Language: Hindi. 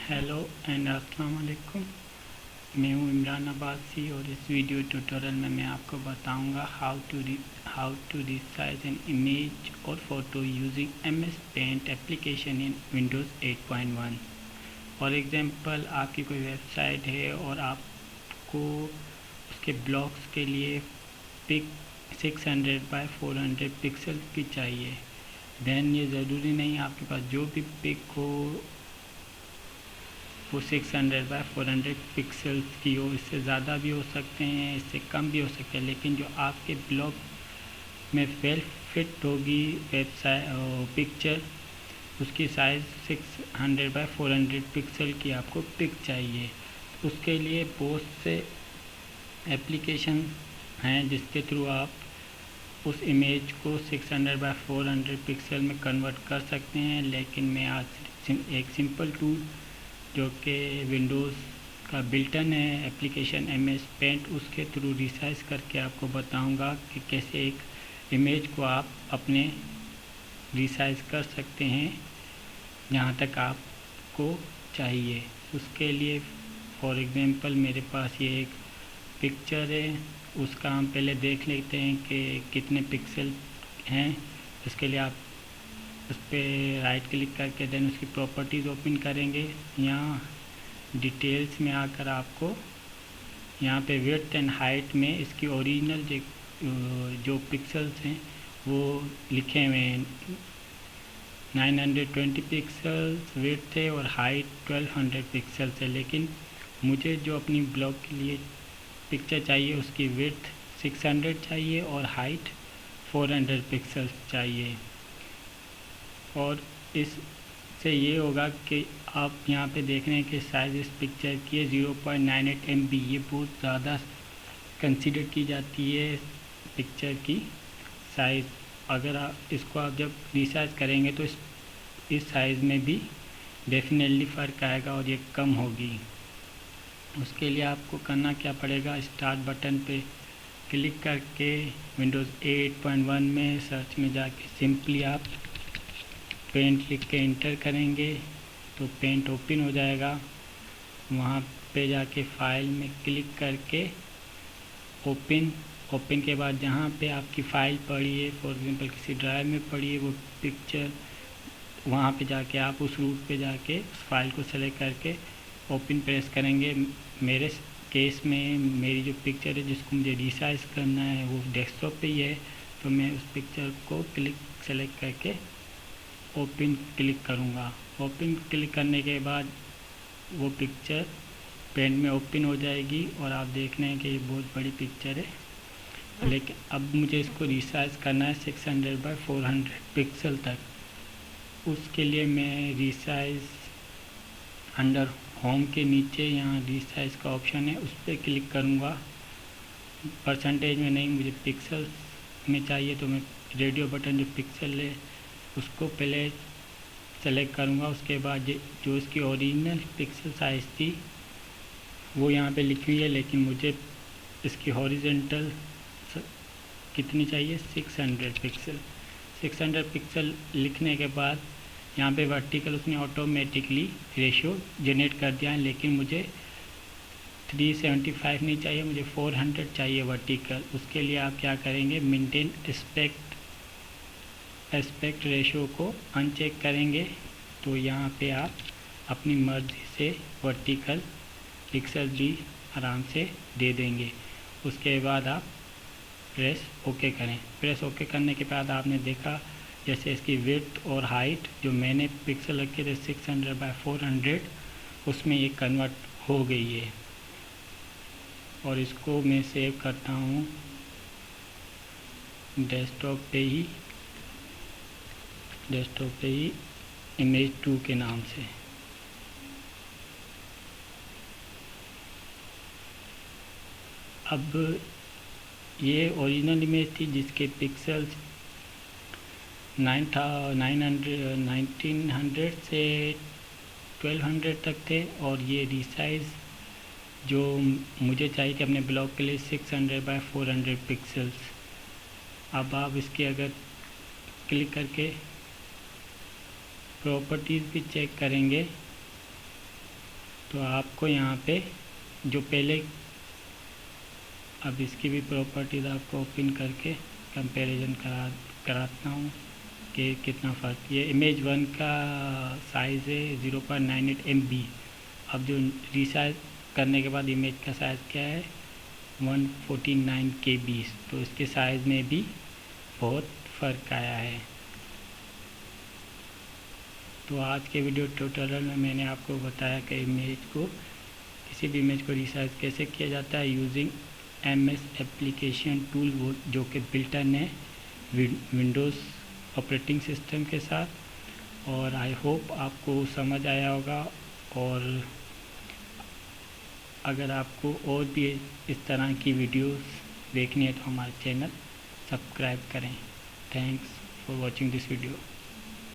हेलो एंड अस्सलाम वालेकुम। मैं हूँ इमरान अब्बासी और इस वीडियो ट्यूटोरियल में मैं आपको बताऊंगा how to resize an image और photo using MS paint application in Windows 8.1। For example, आपकी कोई वेबसाइट है और आपको उसके ब्लॉक्स के लिए पिक 600 बाय 400 पिक्सल की चाहिए। देन ये ज़रूरी नहीं आपके पास जो भी पिक हो वो 600 बाय 400 पिक्सल्स की हो। इससे ज़्यादा भी हो सकते हैं, इससे कम भी हो सकते हैं, लेकिन जो आपके ब्लॉग में वेल फिट होगी वेबसाइट पिक्चर, उसकी साइज़ 600 बाय 400 पिक्सल की आपको पिक चाहिए। उसके लिए बहुत से एप्लीकेशन हैं जिसके थ्रू आप उस इमेज को 600 बाय 400 पिक्सल में कन्वर्ट कर सकते हैं। लेकिन मैं आज एक सिंपल टूल जो कि विंडोज़ का बिल्टन है एप्लीकेशन एमएस पेंट, उसके थ्रू रिसाइज करके आपको बताऊंगा कि कैसे एक इमेज को आप अपने रिसाइज कर सकते हैं जहाँ तक आपको चाहिए। उसके लिए फॉर एग्जांपल मेरे पास ये एक पिक्चर है, उसका हम पहले देख लेते हैं कि कितने पिक्सल हैं। उसके लिए आप उस पर राइट क्लिक करके देन उसकी प्रॉपर्टीज़ ओपन करेंगे। यहाँ डिटेल्स में आकर आपको यहाँ पे विड्थ एंड हाइट में इसकी ओरिजिनल जो पिक्सल्स हैं वो लिखे हुए हैं। 920 पिक्सल्स विड्थ है और हाइट 1200 पिक्सल्स है। लेकिन मुझे जो अपनी ब्लॉग के लिए पिक्चर चाहिए उसकी विड्थ 600 चाहिए और हाइट 400 पिक्सल्स चाहिए। और इससे ये होगा कि आप यहाँ पे देख रहे हैं कि साइज़ इस पिक्चर की है 0.98 MB। ये बहुत ज़्यादा कंसीडर की जाती है पिक्चर की साइज़। अगर इसको आप जब रिसाइज करेंगे तो इस साइज़ में भी डेफिनेटली फ़र्क आएगा और ये कम होगी। उसके लिए आपको करना क्या पड़ेगा, स्टार्ट बटन पे क्लिक करके विंडोज़ 8.1 में सर्च में जाके सिंपली आप पेंट लिख के इंटर करेंगे तो पेंट ओपन हो जाएगा। वहाँ पे जाके फाइल में क्लिक करके ओपन के बाद जहाँ पे आपकी फ़ाइल पड़ी है, फॉर एग्जांपल किसी ड्राइव में पड़ी है वो पिक्चर, वहाँ पे जाके आप उस रूट पे जाके उस फाइल को सेलेक्ट करके ओपन प्रेस करेंगे। मेरे केस में मेरी जो पिक्चर है जिसको मुझे रिसाइज करना है वो डेस्कटॉप पे ही है, तो मैं उस पिक्चर को सेलेक्ट करके ओपन क्लिक करूँगा। ओपन क्लिक करने के बाद वो पिक्चर पेंट में ओपन हो जाएगी और आप देख रहे हैं कि ये बहुत बड़ी पिक्चर है। लेकिन अब मुझे इसको रिसाइज करना है 600 बाय 400 पिक्सल तक। उसके लिए मैं रिसाइज अंडर होम के नीचे यहाँ रिसाइज का ऑप्शन है, उस पर क्लिक करूँगा। परसेंटेज में नहीं, मुझे पिक्सल्स में चाहिए, तो मैं रेडियो बटन जो पिक्सल है उसको पहले सेलेक्ट करूँगा। उसके बाद जो इसकी ओरिजिनल पिक्सल साइज़ थी वो यहाँ पे लिखी हुई है, लेकिन मुझे इसकी हॉरिजेंटल कितनी चाहिए, 600 पिक्सल। 600 पिक्सल लिखने के बाद यहाँ पे वर्टिकल उसने ऑटोमेटिकली रेशियो जनरेट कर दिया है, लेकिन मुझे 375 नहीं चाहिए, मुझे 400 चाहिए वर्टिकल। उसके लिए आप क्या करेंगे, मेंटेन एस्पेक्ट रेशियो को अनचेक करेंगे तो यहाँ पे आप अपनी मर्जी से वर्टिकल पिक्सल भी आराम से दे देंगे। उसके बाद आप प्रेस ओके करें। प्रेस ओके करने के बाद आपने देखा जैसे इसकी विड्थ और हाइट जो मैंने पिक्सल रखे थे 600 बाय 400 उसमें ये कन्वर्ट हो गई है। और इसको मैं सेव करता हूँ डेस्कटॉप पे ही इमेज 2 के नाम से। अब ये ओरिजिनल इमेज थी जिसके पिक्सल्स 1900 से 1200 तक थे, और ये रिसाइज जो मुझे चाहिए थी अपने ब्लॉग के लिए 600 बाय 400 पिक्सल्स। अब आप इसके अगर क्लिक करके प्रॉपर्टीज़ भी चेक करेंगे तो आपको यहाँ पे जो पहले, अब इसकी भी प्रॉपर्टीज़ आपको ओपन करके कंपैरिजन कराता हूँ कि कितना फ़र्क। ये इमेज 1 का साइज़ है 0.98 MB। अब जो रीसाइज करने के बाद इमेज का साइज़ क्या है 149 KB। तो इसके साइज़ में भी बहुत फ़र्क आया है। तो आज के वीडियो ट्यूटोरियल में मैंने आपको बताया कि किसी भी इमेज को रीसाइज कैसे किया जाता है यूजिंग MS एप्लीकेशन टूल, वो जो कि बिल्टन है विंडोज़ ऑपरेटिंग सिस्टम के साथ। और आई होप आपको समझ आया होगा। और अगर आपको और भी इस तरह की वीडियोस देखनी है तो हमारे चैनल सब्सक्राइब करें। Thanks for watching this video.